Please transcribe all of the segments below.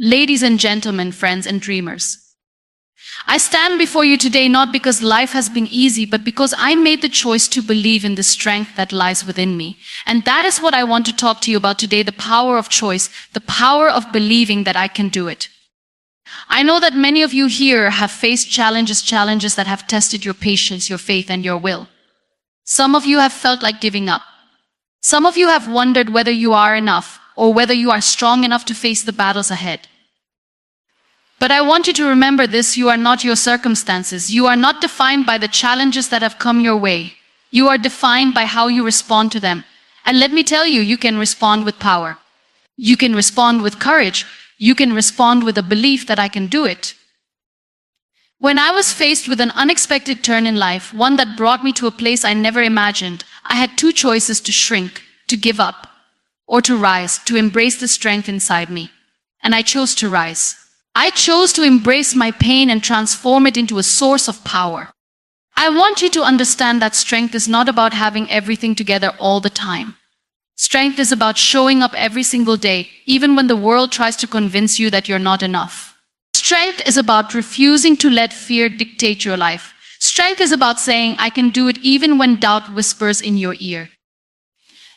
Ladies and gentlemen, friends and dreamers, I stand before you today not because life has been easy, but because I made the choice to believe in the strength that lies within me. And that is what I want to talk to you about today, the power of choice, the power of believing that I can do it. I know that many of you here have faced challenges that have tested your patience, your faith, and your will. Some of you have felt like giving up. Some of you have wondered whether you are enough or whether you are strong enough to face the battles ahead. But I want you to remember this: you are not your circumstances. You are not defined by the challenges that have come your way. You are defined by how you respond to them. And let me tell you, you can respond with power. You can respond with courage. You can respond with a belief that I can do it. When I was faced with an unexpected turn in life, one that brought me to a place I never imagined, I had two choices: to shrink, to give up, or to rise, to embrace the strength inside me. And I chose to rise. I chose to embrace my pain and transform it into a source of power. I want you to understand that strength is not about having everything together all the time. Strength is about showing up every single day, even when the world tries to convince you that you're not enough. Strength is about refusing to let fear dictate your life. Strength is about saying, I can do it even when doubt whispers in your ear.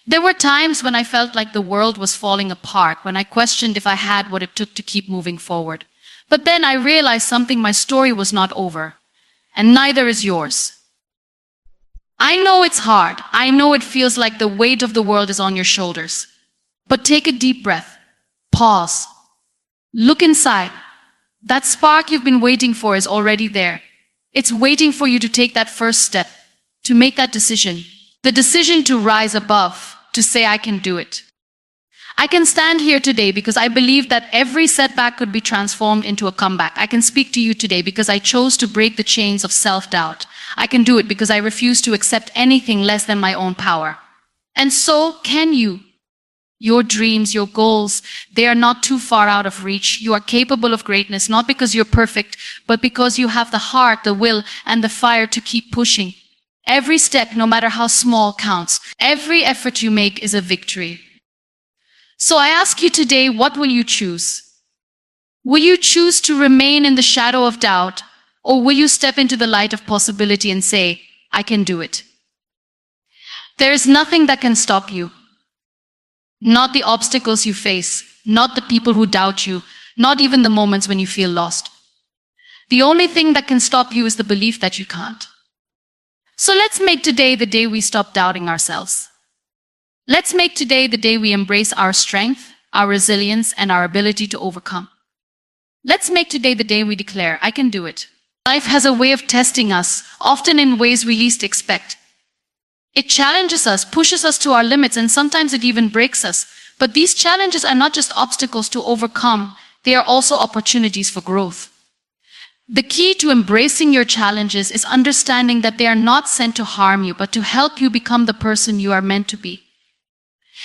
There were times when I felt like the world was falling apart, when I questioned if I had what it took to keep moving forward. But then I realized something: my story was not over, and neither is yours. I know it's hard. I know it feels like the weight of the world is on your shoulders. But take a deep breath. Pause. Look inside. That spark you've been waiting for is already there. It's waiting for you to take that first step, to make that decision. The decision to rise above, to say, I can do it. I can stand here today because I believe that every setback could be transformed into a comeback. I can speak to you today because I chose to break the chains of self-doubt. I can do it because I refuse to accept anything less than my own power. And so can you. Your dreams, your goals, they are not too far out of reach. You are capable of greatness, not because you're perfect, but because you have the heart, the will, and the fire to keep pushing. Every step, no matter how small, counts. Every effort you make is a victory. So I ask you today, what will you choose? Will you choose to remain in the shadow of doubt, or will you step into the light of possibility and say, I can do it? There is nothing that can stop you. Not the obstacles you face, not the people who doubt you, not even the moments when you feel lost. The only thing that can stop you is the belief that you can't. So let's make today the day we stop doubting ourselves. Let's make today the day we embrace our strength, our resilience, and our ability to overcome. Let's make today the day we declare, I can do it. Life has a way of testing us, often in ways we least expect. It challenges us, pushes us to our limits, and sometimes it even breaks us. But these challenges are not just obstacles to overcome, they are also opportunities for growth. The key to embracing your challenges is understanding that they are not sent to harm you, but to help you become the person you are meant to be.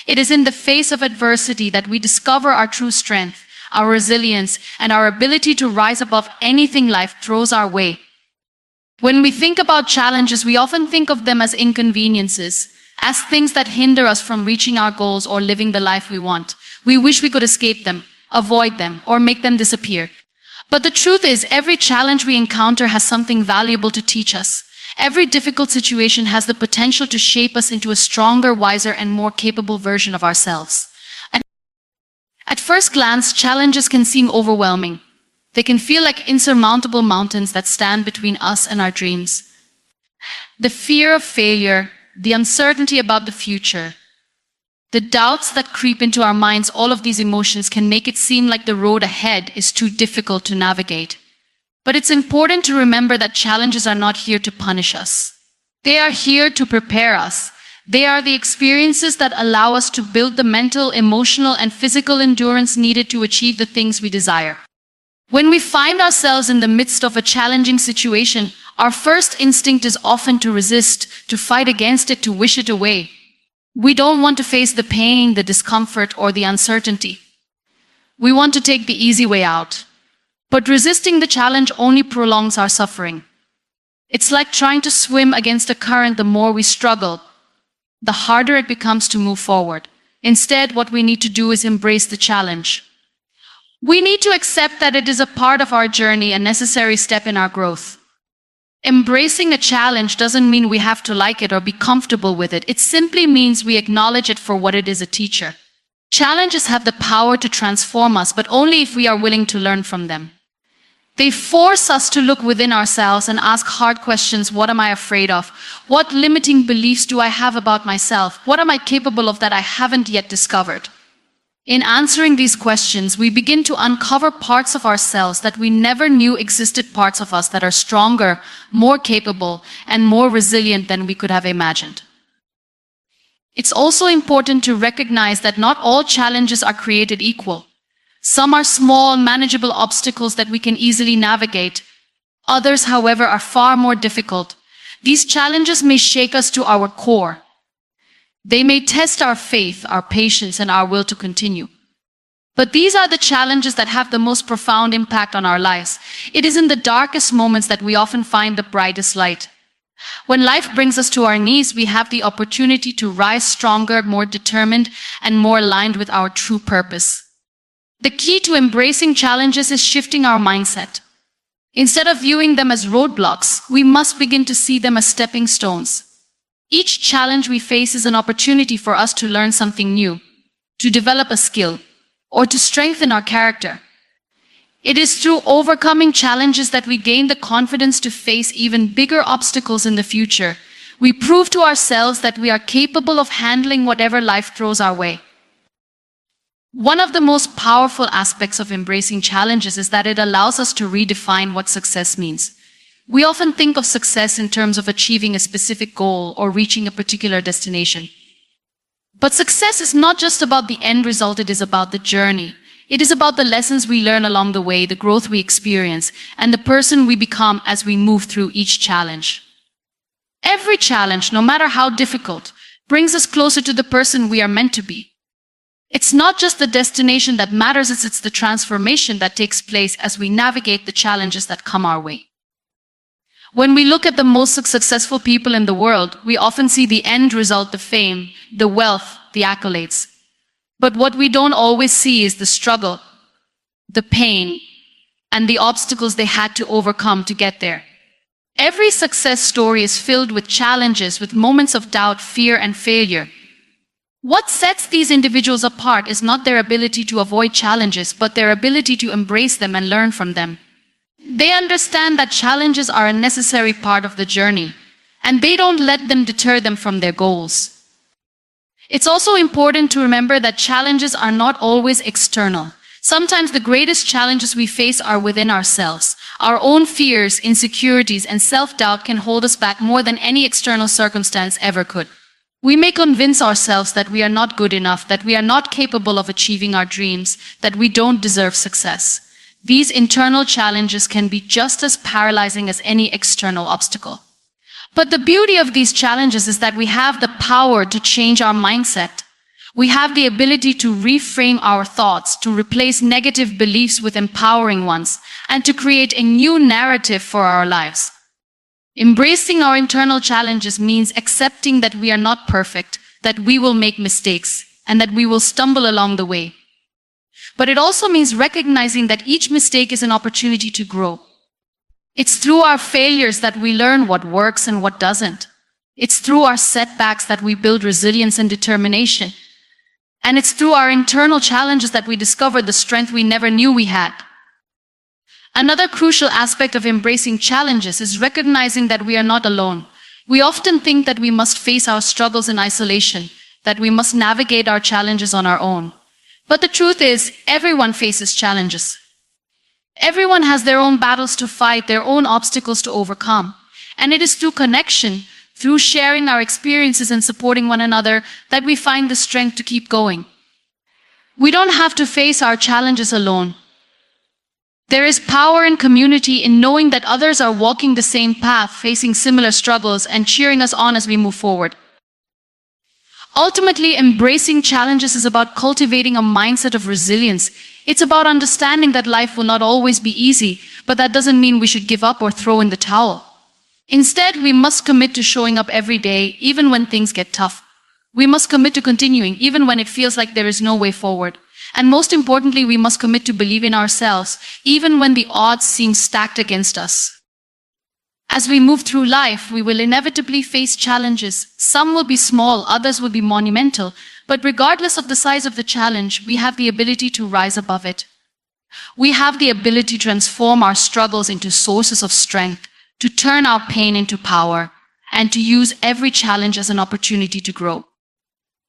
It is in the face of adversity that we discover our true strength, our resilience, and our ability to rise above anything life throws our way. When we think about challenges, we often think of them as inconveniences, as things that hinder us from reaching our goals or living the life we want. We wish we could escape them, avoid them, or make them disappear. But the truth is, every challenge we encounter has something valuable to teach us. Every difficult situation has the potential to shape us into a stronger, wiser, and more capable version of ourselves. At first glance, challenges can seem overwhelming. They can feel like insurmountable mountains that stand between us and our dreams. The fear of failure, the uncertainty about the future, the doubts that creep into our minds, all of these emotions can make it seem like the road ahead is too difficult to navigate. But it's important to remember that challenges are not here to punish us. They are here to prepare us. They are the experiences that allow us to build the mental, emotional, and physical endurance needed to achieve the things we desire. When we find ourselves in the midst of a challenging situation, our first instinct is often to resist, to fight against it, to wish it away. We don't want to face the pain, the discomfort, or the uncertainty. We want to take the easy way out. But resisting the challenge only prolongs our suffering. It's like trying to swim against a current. The more we struggle, the harder it becomes to move forward. Instead, what we need to do is embrace the challenge. We need to accept that it is a part of our journey, a necessary step in our growth. Embracing a challenge doesn't mean we have to like it or be comfortable with it. It simply means we acknowledge it for what it is, a teacher. Challenges have the power to transform us, but only if we are willing to learn from them. They force us to look within ourselves and ask hard questions. What am I afraid of? What limiting beliefs do I have about myself? What am I capable of that I haven't yet discovered? In answering these questions, we begin to uncover parts of ourselves that we never knew existed, parts of us that are stronger, more capable, and more resilient than we could have imagined. It's also important to recognize that not all challenges are created equal. Some are small, manageable obstacles that we can easily navigate. Others, however, are far more difficult. These challenges may shake us to our core. They may test our faith, our patience, and our will to continue. But these are the challenges that have the most profound impact on our lives. It is in the darkest moments that we often find the brightest light. When life brings us to our knees, we have the opportunity to rise stronger, more determined, and more aligned with our true purpose. The key to embracing challenges is shifting our mindset. Instead of viewing them as roadblocks, we must begin to see them as stepping stones. Each challenge we face is an opportunity for us to learn something new, to develop a skill, or to strengthen our character. It is through overcoming challenges that we gain the confidence to face even bigger obstacles in the future. We prove to ourselves that we are capable of handling whatever life throws our way. One of the most powerful aspects of embracing challenges is that it allows us to redefine what success means. We often think of success in terms of achieving a specific goal or reaching a particular destination. But success is not just about the end result, it is about the journey. It is about the lessons we learn along the way, the growth we experience, and the person we become as we move through each challenge. Every challenge, no matter how difficult, brings us closer to the person we are meant to be. It's not just the destination that matters, it's the transformation that takes place as we navigate the challenges that come our way. When we look at the most successful people in the world, we often see the end result, the fame, the wealth, the accolades. But what we don't always see is the struggle, the pain, and the obstacles they had to overcome to get there. Every success story is filled with challenges, with moments of doubt, fear, and failure. What sets these individuals apart is not their ability to avoid challenges, but their ability to embrace them and learn from them. They understand that challenges are a necessary part of the journey, and they don't let them deter them from their goals. It's also important to remember that challenges are not always external. Sometimes the greatest challenges we face are within ourselves. Our own fears, insecurities, and self-doubt can hold us back more than any external circumstance ever could. We may convince ourselves that we are not good enough, that we are not capable of achieving our dreams, that we don't deserve success. These internal challenges can be just as paralyzing as any external obstacle. But the beauty of these challenges is that we have the power to change our mindset. We have the ability to reframe our thoughts, to replace negative beliefs with empowering ones, and to create a new narrative for our lives. Embracing our internal challenges means accepting that we are not perfect, that we will make mistakes, and that we will stumble along the way. But it also means recognizing that each mistake is an opportunity to grow. It's through our failures that we learn what works and what doesn't. It's through our setbacks that we build resilience and determination. And it's through our internal challenges that we discover the strength we never knew we had. Another crucial aspect of embracing challenges is recognizing that we are not alone. We often think that we must face our struggles in isolation, that we must navigate our challenges on our own. But the truth is, everyone faces challenges. Everyone has their own battles to fight, their own obstacles to overcome. And it is through connection, through sharing our experiences and supporting one another, that we find the strength to keep going. We don't have to face our challenges alone. There is power in community, in knowing that others are walking the same path, facing similar struggles, and cheering us on as we move forward. Ultimately, embracing challenges is about cultivating a mindset of resilience. It's about understanding that life will not always be easy, but that doesn't mean we should give up or throw in the towel. Instead, we must commit to showing up every day, even when things get tough. We must commit to continuing, even when it feels like there is no way forward. And most importantly, we must commit to believe in ourselves, even when the odds seem stacked against us. As we move through life, we will inevitably face challenges. Some will be small, others will be monumental, but regardless of the size of the challenge, we have the ability to rise above it. We have the ability to transform our struggles into sources of strength, to turn our pain into power, and to use every challenge as an opportunity to grow.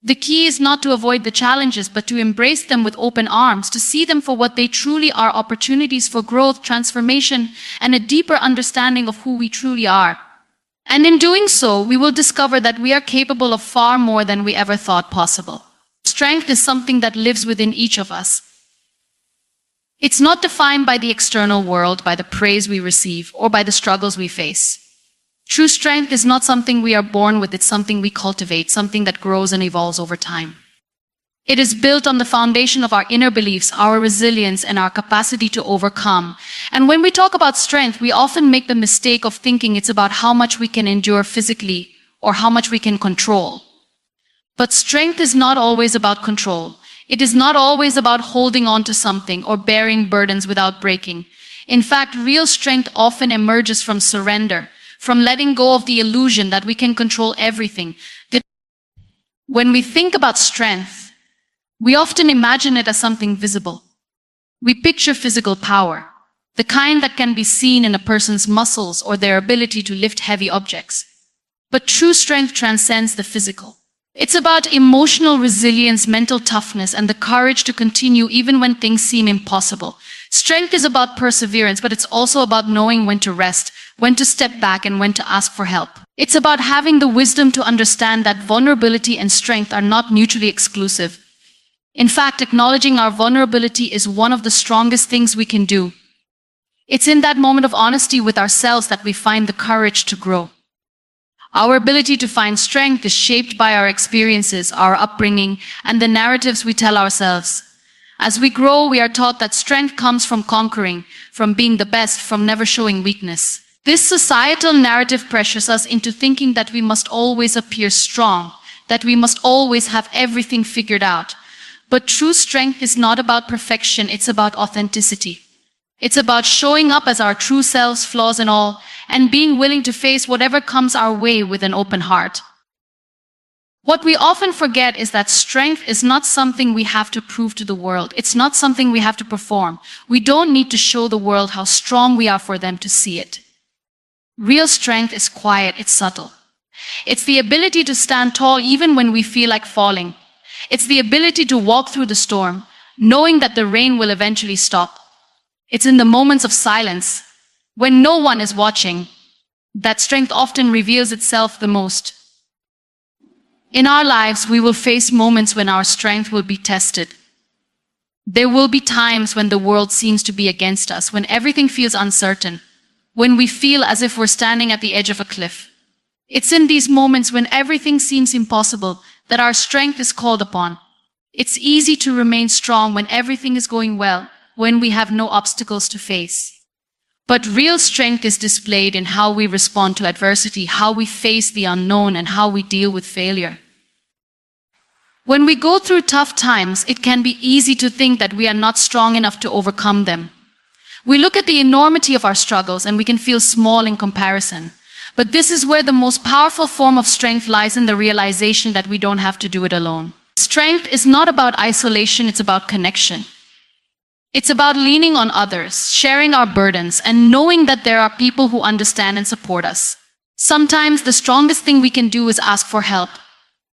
The key is not to avoid the challenges, but to embrace them with open arms, to see them for what they truly are: opportunities for growth, transformation, and a deeper understanding of who we truly are. And in doing so, we will discover that we are capable of far more than we ever thought possible. Strength is something that lives within each of us. It's not defined by the external world, by the praise we receive, or by the struggles we face. True strength is not something we are born with, it's something we cultivate, something that grows and evolves over time. It is built on the foundation of our inner beliefs, our resilience, and our capacity to overcome. And when we talk about strength, we often make the mistake of thinking it's about how much we can endure physically or how much we can control. But strength is not always about control. It is not always about holding on to something or bearing burdens without breaking. In fact, real strength often emerges from surrender, from letting go of the illusion that we can control everything. When we think about strength, we often imagine it as something visible. We picture physical power, the kind that can be seen in a person's muscles or their ability to lift heavy objects. But true strength transcends the physical. It's about emotional resilience, mental toughness, and the courage to continue even when things seem impossible. Strength is about perseverance, but it's also about knowing when to rest, when to step back, and when to ask for help. It's about having the wisdom to understand that vulnerability and strength are not mutually exclusive. In fact, acknowledging our vulnerability is one of the strongest things we can do. It's in that moment of honesty with ourselves that we find the courage to grow. Our ability to find strength is shaped by our experiences, our upbringing, and the narratives we tell ourselves. As we grow, we are taught that strength comes from conquering, from being the best, from never showing weakness. This societal narrative pressures us into thinking that we must always appear strong, that we must always have everything figured out. But true strength is not about perfection, it's about authenticity. It's about showing up as our true selves, flaws and all, and being willing to face whatever comes our way with an open heart. What we often forget is that strength is not something we have to prove to the world. It's not something we have to perform. We don't need to show the world how strong we are for them to see it. Real strength is quiet, it's subtle. It's the ability to stand tall even when we feel like falling. It's the ability to walk through the storm, knowing that the rain will eventually stop. It's in the moments of silence, when no one is watching, that strength often reveals itself the most. In our lives, we will face moments when our strength will be tested. There will be times when the world seems to be against us, when everything feels uncertain, when we feel as if we're standing at the edge of a cliff. It's in these moments when everything seems impossible that our strength is called upon. It's easy to remain strong when everything is going well, when we have no obstacles to face. But real strength is displayed in how we respond to adversity, how we face the unknown, and how we deal with failure. When we go through tough times, it can be easy to think that we are not strong enough to overcome them. We look at the enormity of our struggles and we can feel small in comparison. But this is where the most powerful form of strength lies, in the realization that we don't have to do it alone. Strength is not about isolation, it's about connection. It's about leaning on others, sharing our burdens, and knowing that there are people who understand and support us. Sometimes the strongest thing we can do is ask for help,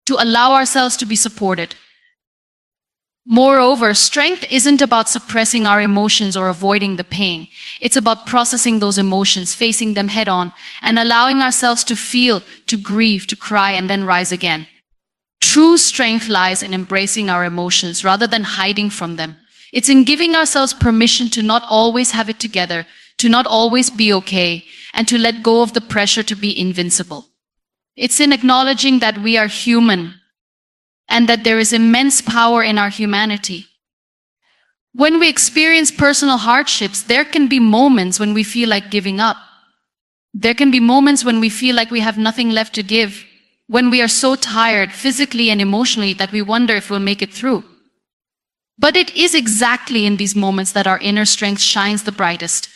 to allow ourselves to be supported. Moreover, strength isn't about suppressing our emotions or avoiding the pain. It's about processing those emotions, facing them head on, and allowing ourselves to feel, to grieve, to cry, and then rise again. True strength lies in embracing our emotions rather than hiding from them. It's in giving ourselves permission to not always have it together, to not always be okay, and to let go of the pressure to be invincible. It's in acknowledging that we are human and that there is immense power in our humanity. When we experience personal hardships, there can be moments when we feel like giving up. There can be moments when we feel like we have nothing left to give, when we are so tired physically and emotionally that we wonder if we'll make it through. But it is exactly in these moments that our inner strength shines the brightest.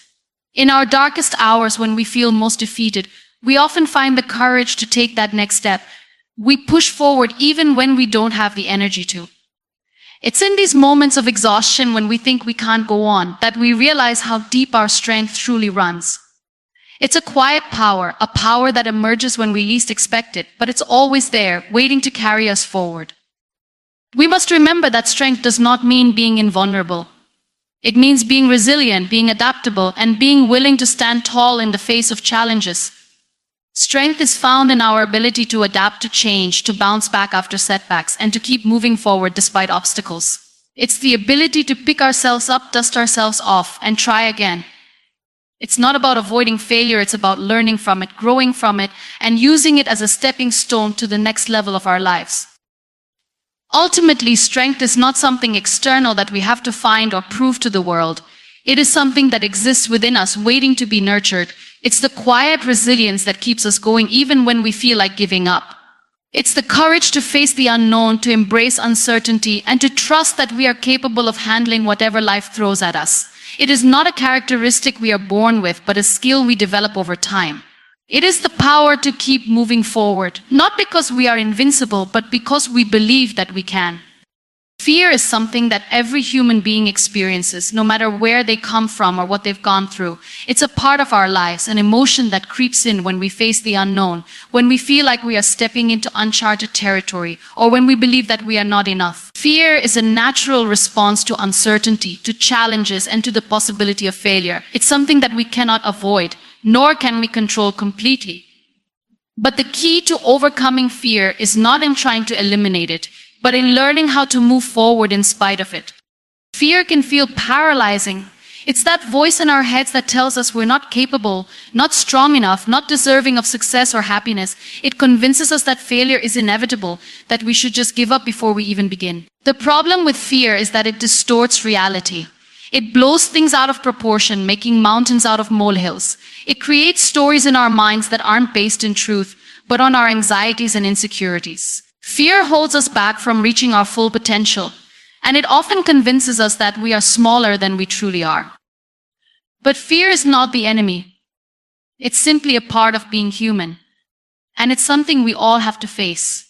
In our darkest hours, when we feel most defeated, we often find the courage to take that next step. We push forward even when we don't have the energy to. It's in these moments of exhaustion, when we think we can't go on, that we realize how deep our strength truly runs. It's a quiet power, a power that emerges when we least expect it, but it's always there, waiting to carry us forward. We must remember that strength does not mean being invulnerable. It means being resilient, being adaptable, and being willing to stand tall in the face of challenges. Strength is found in our ability to adapt to change, to bounce back after setbacks, and to keep moving forward despite obstacles. It's the ability to pick ourselves up, dust ourselves off, and try again. It's not about avoiding failure, it's about learning from it, growing from it, and using it as a stepping stone to the next level of our lives. Ultimately, strength is not something external that we have to find or prove to the world. It is something that exists within us, waiting to be nurtured. It's the quiet resilience that keeps us going even when we feel like giving up. It's the courage to face the unknown, to embrace uncertainty, and to trust that we are capable of handling whatever life throws at us. It is not a characteristic we are born with, but a skill we develop over time. It is the power to keep moving forward, not because we are invincible, but because we believe that we can. Fear is something that every human being experiences, no matter where they come from or what they've gone through. It's a part of our lives, an emotion that creeps in when we face the unknown, when we feel like we are stepping into uncharted territory, or when we believe that we are not enough. Fear is a natural response to uncertainty, to challenges, and to the possibility of failure. It's something that we cannot avoid, nor can we control completely. But the key to overcoming fear is not in trying to eliminate it, but in learning how to move forward in spite of it. Fear can feel paralyzing. It's that voice in our heads that tells us we're not capable, not strong enough, not deserving of success or happiness. It convinces us that failure is inevitable, that we should just give up before we even begin. The problem with fear is that it distorts reality. It blows things out of proportion, making mountains out of molehills. It creates stories in our minds that aren't based in truth, but on our anxieties and insecurities. Fear holds us back from reaching our full potential, and it often convinces us that we are smaller than we truly are. But fear is not the enemy. It's simply a part of being human, and it's something we all have to face.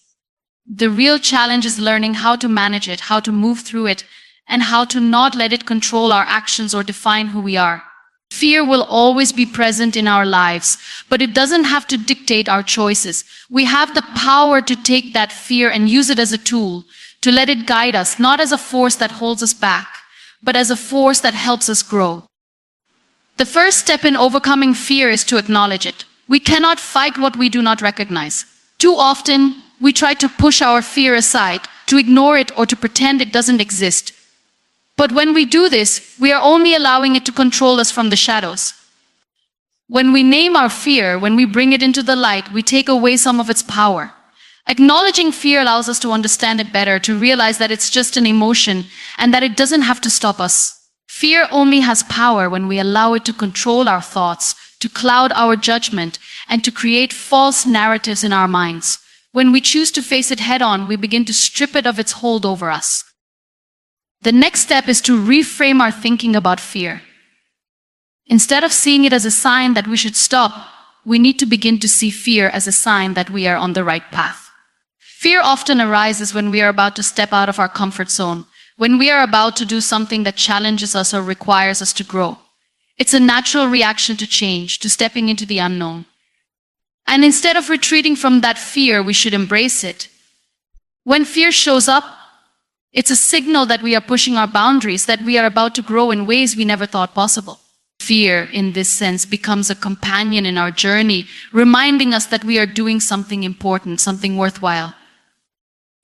The real challenge is learning how to manage it, how to move through it, and how to not let it control our actions or define who we are. Fear will always be present in our lives, but it doesn't have to dictate our choices. We have the power to take that fear and use it as a tool, to let it guide us, not as a force that holds us back, but as a force that helps us grow. The first step in overcoming fear is to acknowledge it. We cannot fight what we do not recognize. Too often, we try to push our fear aside, to ignore it, or to pretend it doesn't exist. But when we do this, we are only allowing it to control us from the shadows. When we name our fear, when we bring it into the light, we take away some of its power. Acknowledging fear allows us to understand it better, to realize that it's just an emotion and that it doesn't have to stop us. Fear only has power when we allow it to control our thoughts, to cloud our judgment, and to create false narratives in our minds. When we choose to face it head-on, we begin to strip it of its hold over us. The next step is to reframe our thinking about fear. Instead of seeing it as a sign that we should stop, we need to begin to see fear as a sign that we are on the right path. Fear often arises when we are about to step out of our comfort zone, when we are about to do something that challenges us or requires us to grow. It's a natural reaction to change, to stepping into the unknown. And instead of retreating from that fear, we should embrace it. When fear shows up, it's a signal that we are pushing our boundaries, that we are about to grow in ways we never thought possible. Fear, in this sense, becomes a companion in our journey, reminding us that we are doing something important, something worthwhile.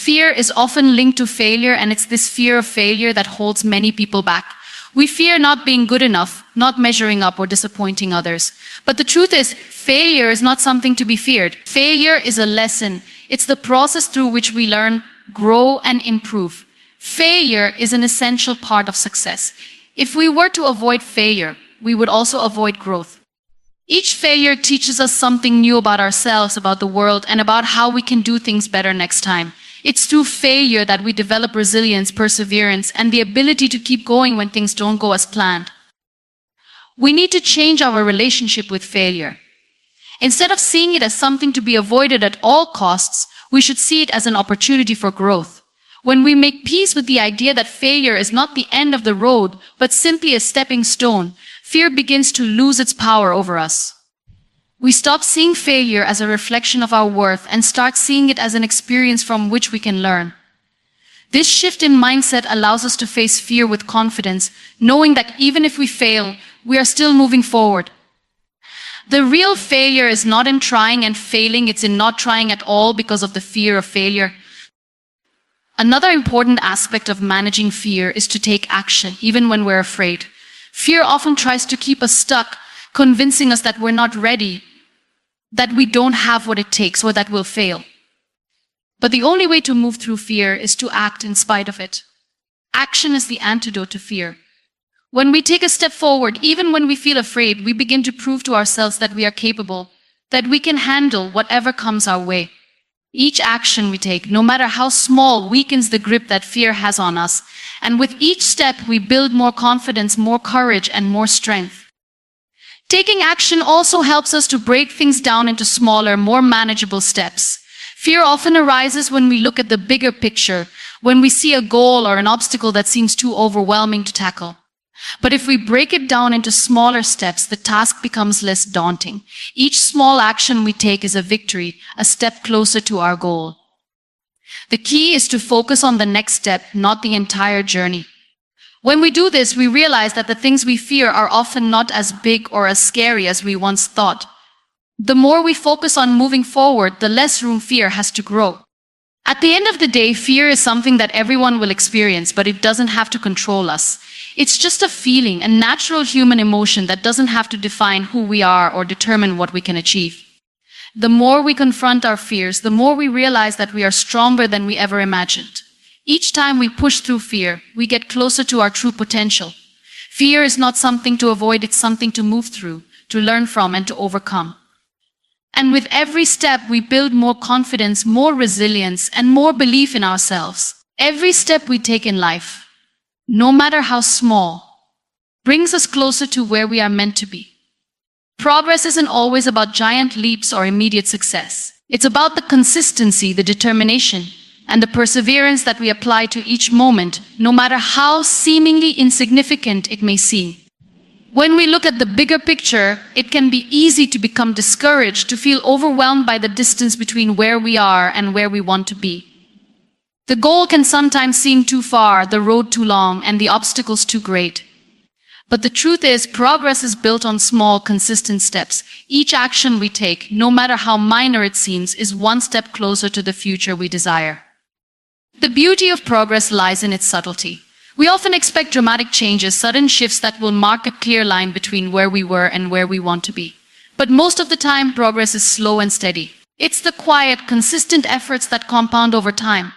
Fear is often linked to failure, and it's this fear of failure that holds many people back. We fear not being good enough, not measuring up or disappointing others. But the truth is, failure is not something to be feared. Failure is a lesson. It's the process through which we learn, grow, and improve. Failure is an essential part of success. If we were to avoid failure, we would also avoid growth. Each failure teaches us something new about ourselves, about the world, and about how we can do things better next time. It's through failure that we develop resilience, perseverance, and the ability to keep going when things don't go as planned. We need to change our relationship with failure. Instead of seeing it as something to be avoided at all costs, we should see it as an opportunity for growth. When we make peace with the idea that failure is not the end of the road, but simply a stepping stone, fear begins to lose its power over us. We stop seeing failure as a reflection of our worth and start seeing it as an experience from which we can learn. This shift in mindset allows us to face fear with confidence, knowing that even if we fail, we are still moving forward. The real failure is not in trying and failing, it's in not trying at all because of the fear of failure. Another important aspect of managing fear is to take action, even when we're afraid. Fear often tries to keep us stuck, convincing us that we're not ready, that we don't have what it takes, or that we'll fail. But the only way to move through fear is to act in spite of it. Action is the antidote to fear. When we take a step forward, even when we feel afraid, we begin to prove to ourselves that we are capable, that we can handle whatever comes our way. Each action we take, no matter how small, weakens the grip that fear has on us. And with each step, we build more confidence, more courage, and more strength. Taking action also helps us to break things down into smaller, more manageable steps. Fear often arises when we look at the bigger picture, when we see a goal or an obstacle that seems too overwhelming to tackle. But if we break it down into smaller steps, the task becomes less daunting. Each small action we take is a victory, a step closer to our goal. The key is to focus on the next step, not the entire journey. When we do this, we realize that the things we fear are often not as big or as scary as we once thought. The more we focus on moving forward, the less room fear has to grow. At the end of the day, fear is something that everyone will experience, but it doesn't have to control us. It's just a feeling, a natural human emotion that doesn't have to define who we are or determine what we can achieve. The more we confront our fears, the more we realize that we are stronger than we ever imagined. Each time we push through fear, we get closer to our true potential. Fear is not something to avoid, it's something to move through, to learn from, and to overcome. And with every step, we build more confidence, more resilience, and more belief in ourselves. Every step we take in life, no matter how small, brings us closer to where we are meant to be. Progress isn't always about giant leaps or immediate success. It's about the consistency, the determination, and the perseverance that we apply to each moment, no matter how seemingly insignificant it may seem. When we look at the bigger picture, it can be easy to become discouraged, to feel overwhelmed by the distance between where we are and where we want to be. The goal can sometimes seem too far, the road too long, and the obstacles too great. But the truth is, progress is built on small, consistent steps. Each action we take, no matter how minor it seems, is one step closer to the future we desire. The beauty of progress lies in its subtlety. We often expect dramatic changes, sudden shifts that will mark a clear line between where we were and where we want to be. But most of the time, progress is slow and steady. It's the quiet, consistent efforts that compound over time.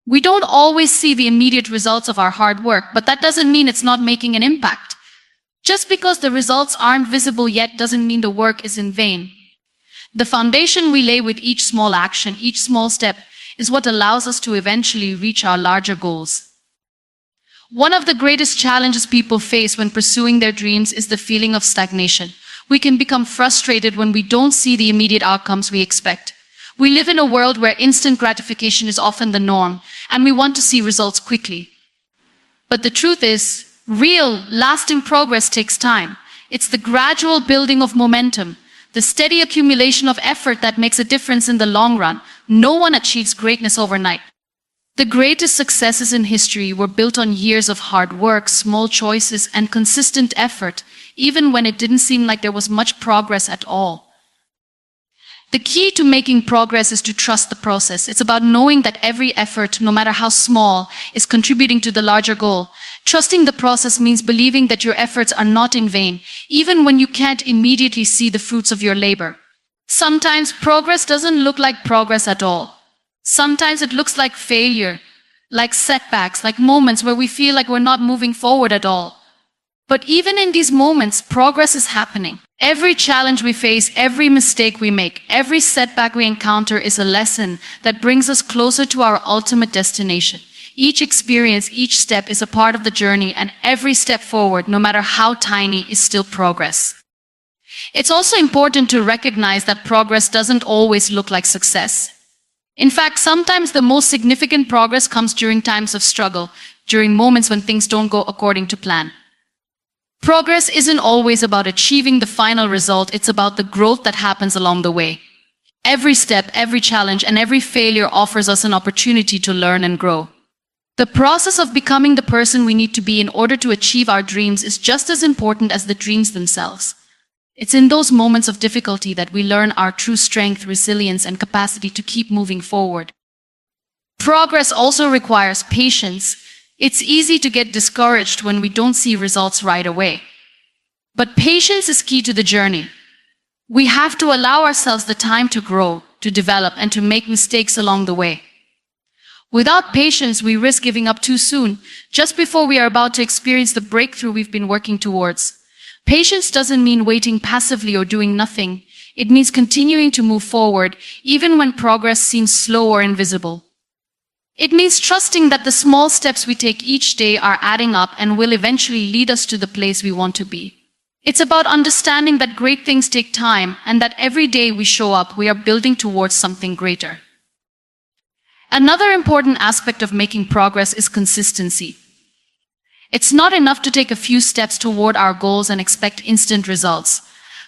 We don't always see the immediate results of our hard work, but that doesn't mean it's not making an impact. Just because the results aren't visible yet doesn't mean the work is in vain. The foundation we lay with each small action, each small step, is what allows us to eventually reach our larger goals. One of the greatest challenges people face when pursuing their dreams is the feeling of stagnation. We can become frustrated when we don't see the immediate outcomes we expect. We live in a world where instant gratification is often the norm, and we want to see results quickly. But the truth is, real, lasting progress takes time. It's the gradual building of momentum, the steady accumulation of effort that makes a difference in the long run. No one achieves greatness overnight. The greatest successes in history were built on years of hard work, small choices, and consistent effort, even when it didn't seem like there was much progress at all. The key to making progress is to trust the process. It's about knowing that every effort, no matter how small, is contributing to the larger goal. Trusting the process means believing that your efforts are not in vain, even when you can't immediately see the fruits of your labor. Sometimes progress doesn't look like progress at all. Sometimes it looks like failure, like setbacks, like moments where we feel like we're not moving forward at all. But even in these moments, progress is happening. Every challenge we face, every mistake we make, every setback we encounter is a lesson that brings us closer to our ultimate destination. Each experience, each step is a part of the journey, and every step forward, no matter how tiny, is still progress. It's also important to recognize that progress doesn't always look like success. In fact, sometimes the most significant progress comes during times of struggle, during moments when things don't go according to plan. Progress isn't always about achieving the final result, it's about the growth that happens along the way. Every step, every challenge, and every failure offers us an opportunity to learn and grow. The process of becoming the person we need to be in order to achieve our dreams is just as important as the dreams themselves. It's in those moments of difficulty that we learn our true strength, resilience, and capacity to keep moving forward. Progress also requires patience. It's easy to get discouraged when we don't see results right away. But patience is key to the journey. We have to allow ourselves the time to grow, to develop, and to make mistakes along the way. Without patience, we risk giving up too soon, just before we are about to experience the breakthrough we've been working towards. Patience doesn't mean waiting passively or doing nothing. It means continuing to move forward, even when progress seems slow or invisible. It means trusting that the small steps we take each day are adding up and will eventually lead us to the place we want to be. It's about understanding that great things take time and that every day we show up, we are building towards something greater. Another important aspect of making progress is consistency. It's not enough to take a few steps toward our goals and expect instant results.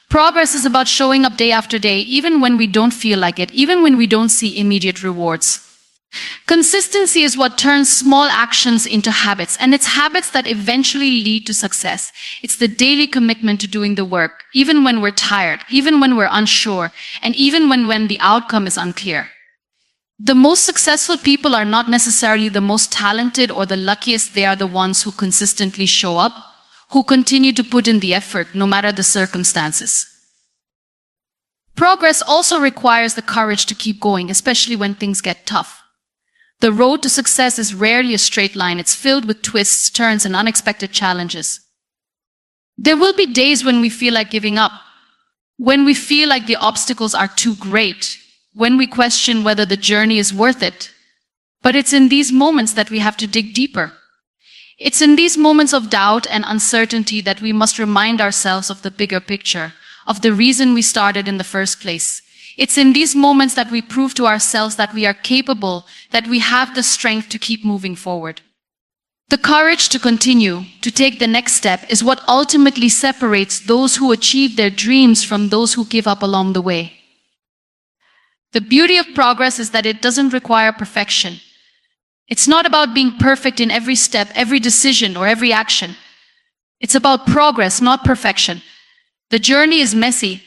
Progress is about showing up day after day, even when we don't feel like it, even when we don't see immediate rewards. Consistency is what turns small actions into habits, and it's habits that eventually lead to success. It's the daily commitment to doing the work, even when we're tired, even when we're unsure, and even when the outcome is unclear. The most successful people are not necessarily the most talented or the luckiest. They are the ones who consistently show up, who continue to put in the effort no matter the circumstances. Progress also requires the courage to keep going, especially when things get tough. The road to success is rarely a straight line. It's filled with twists, turns, and unexpected challenges. There will be days when we feel like giving up, when we feel like the obstacles are too great, when we question whether the journey is worth it. But it's in these moments that we have to dig deeper. It's in these moments of doubt and uncertainty that we must remind ourselves of the bigger picture, of the reason we started in the first place. It's in these moments that we prove to ourselves that we are capable, that we have the strength to keep moving forward. The courage to continue, to take the next step, is what ultimately separates those who achieve their dreams from those who give up along the way. The beauty of progress is that it doesn't require perfection. It's not about being perfect in every step, every decision, or every action. It's about progress, not perfection. The journey is messy,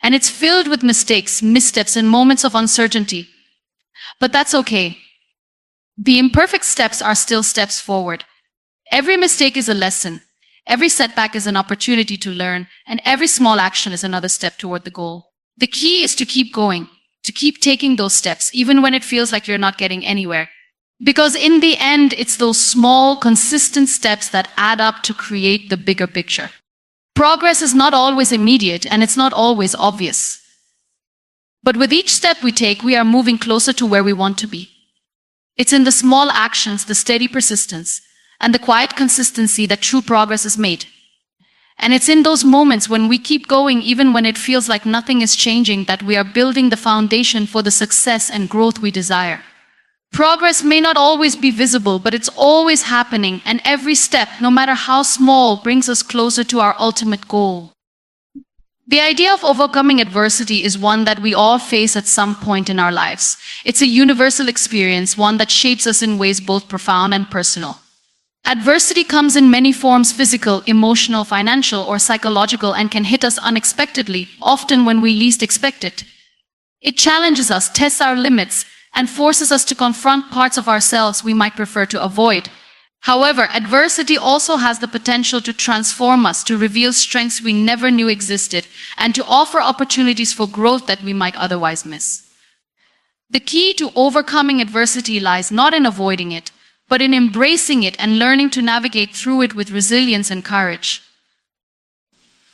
and it's filled with mistakes, missteps, and moments of uncertainty. But that's okay. The imperfect steps are still steps forward. Every mistake is a lesson. Every setback is an opportunity to learn, and every small action is another step toward the goal. The key is to keep going, to keep taking those steps, even when it feels like you're not getting anywhere. Because in the end, it's those small, consistent steps that add up to create the bigger picture. Progress is not always immediate, and it's not always obvious. But with each step we take, we are moving closer to where we want to be. It's in the small actions, the steady persistence, and the quiet consistency that true progress is made. And it's in those moments when we keep going, even when it feels like nothing is changing, that we are building the foundation for the success and growth we desire. Progress may not always be visible, but it's always happening, and every step, no matter how small, brings us closer to our ultimate goal. The idea of overcoming adversity is one that we all face at some point in our lives. It's a universal experience, one that shapes us in ways both profound and personal. Adversity comes in many forms: physical, emotional, financial, or psychological, and can hit us unexpectedly, often when we least expect it. It challenges us, tests our limits, and forces us to confront parts of ourselves we might prefer to avoid. However, adversity also has the potential to transform us, to reveal strengths we never knew existed, and to offer opportunities for growth that we might otherwise miss. The key to overcoming adversity lies not in avoiding it, but in embracing it and learning to navigate through it with resilience and courage.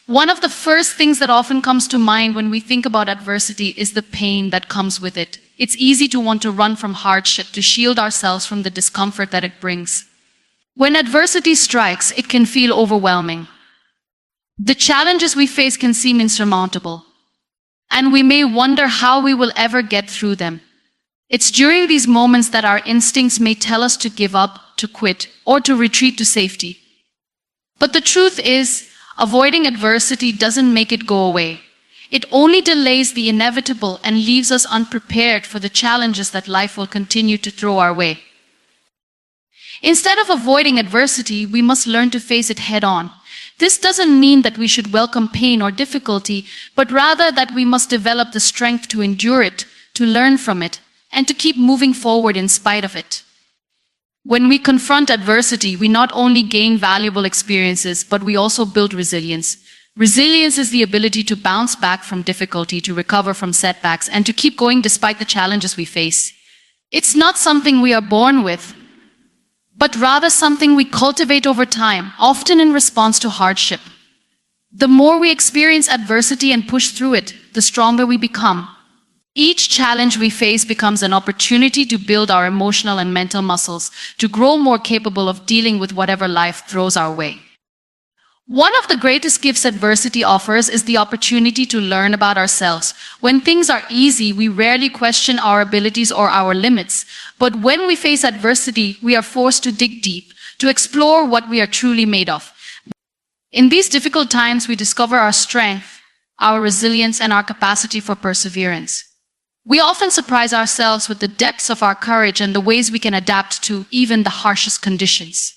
One of the first things that often comes to mind when we think about adversity is the pain that comes with it. It's easy to want to run from hardship, to shield ourselves from the discomfort that it brings. When adversity strikes, it can feel overwhelming. The challenges we face can seem insurmountable, and we may wonder how we will ever get through them. It's during these moments that our instincts may tell us to give up, to quit, or to retreat to safety. But the truth is, avoiding adversity doesn't make it go away. It only delays the inevitable and leaves us unprepared for the challenges that life will continue to throw our way. Instead of avoiding adversity, we must learn to face it head on. This doesn't mean that we should welcome pain or difficulty, but rather that we must develop the strength to endure it, to learn from it, and to keep moving forward in spite of it. When we confront adversity, we not only gain valuable experiences, but we also build resilience. Resilience is the ability to bounce back from difficulty, to recover from setbacks, and to keep going despite the challenges we face. It's not something we are born with, but rather something we cultivate over time, often in response to hardship. The more we experience adversity and push through it, the stronger we become. Each challenge we face becomes an opportunity to build our emotional and mental muscles, to grow more capable of dealing with whatever life throws our way. One of the greatest gifts adversity offers is the opportunity to learn about ourselves. When things are easy, we rarely question our abilities or our limits. But when we face adversity, we are forced to dig deep, to explore what we are truly made of. In these difficult times, we discover our strength, our resilience, and our capacity for perseverance. We often surprise ourselves with the depths of our courage and the ways we can adapt to even the harshest conditions.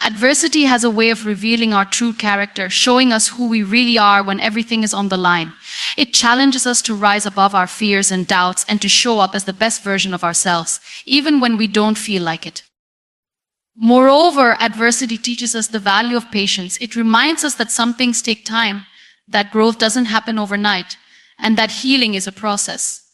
Adversity has a way of revealing our true character, showing us who we really are when everything is on the line. It challenges us to rise above our fears and doubts and to show up as the best version of ourselves, even when we don't feel like it. Moreover, adversity teaches us the value of patience. It reminds us that some things take time, that growth doesn't happen overnight, and that healing is a process.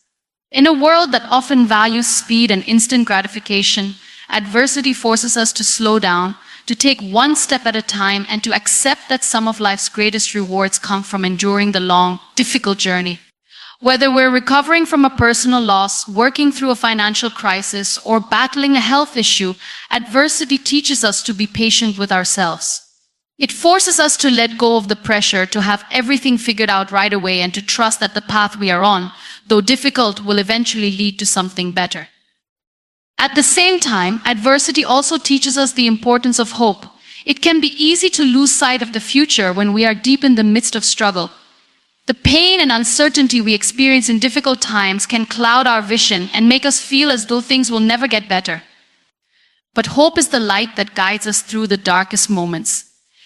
In a world that often values speed and instant gratification, adversity forces us to slow down, to take one step at a time, and to accept that some of life's greatest rewards come from enduring the long, difficult journey. Whether we're recovering from a personal loss, working through a financial crisis, or battling a health issue, adversity teaches us to be patient with ourselves. It forces us to let go of the pressure to have everything figured out right away and to trust that the path we are on, though difficult, will eventually lead to something better. At the same time, adversity also teaches us the importance of hope. It can be easy to lose sight of the future when we are deep in the midst of struggle. The pain and uncertainty we experience in difficult times can cloud our vision and make us feel as though things will never get better. But hope is the light that guides us through the darkest moments.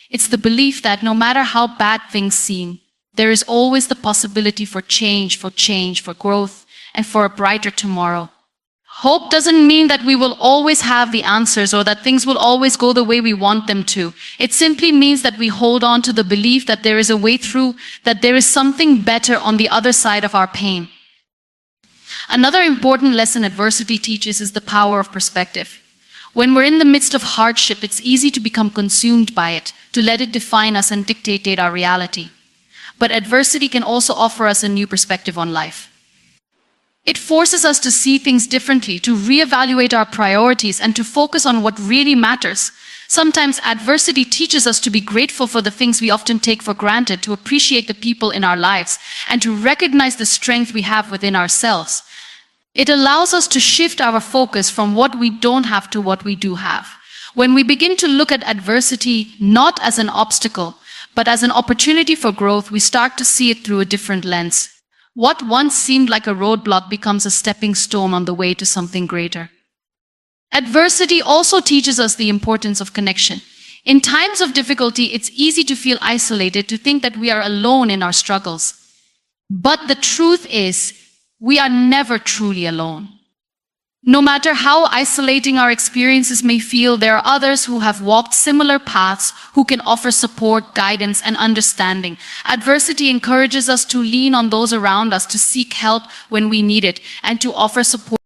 It's the belief that no matter how bad things seem, there is always the possibility for change, for growth, and for a brighter tomorrow. Hope doesn't mean that we will always have the answers or that things will always go the way we want them to. It simply means that we hold on to the belief that there is a way through, that there is something better on the other side of our pain. Another important lesson adversity teaches is the power of perspective. When we're in the midst of hardship, it's easy to become consumed by it, to let it define us and dictate our reality. But adversity can also offer us a new perspective on life. It forces us to see things differently, to reevaluate our priorities, and to focus on what really matters. Sometimes adversity teaches us to be grateful for the things we often take for granted, to appreciate the people in our lives, and to recognize the strength we have within ourselves. It allows us to shift our focus from what we don't have to what we do have. When we begin to look at adversity not as an obstacle, but as an opportunity for growth, we start to see it through a different lens. What once seemed like a roadblock becomes a stepping stone on the way to something greater. Adversity also teaches us the importance of connection. In times of difficulty, it's easy to feel isolated, to think that we are alone in our struggles. But the truth is, we are never truly alone. No matter how isolating our experiences may feel, there are others who have walked similar paths, who can offer support, guidance, and understanding. Adversity encourages us to lean on those around us, to seek help when we need it, and to offer support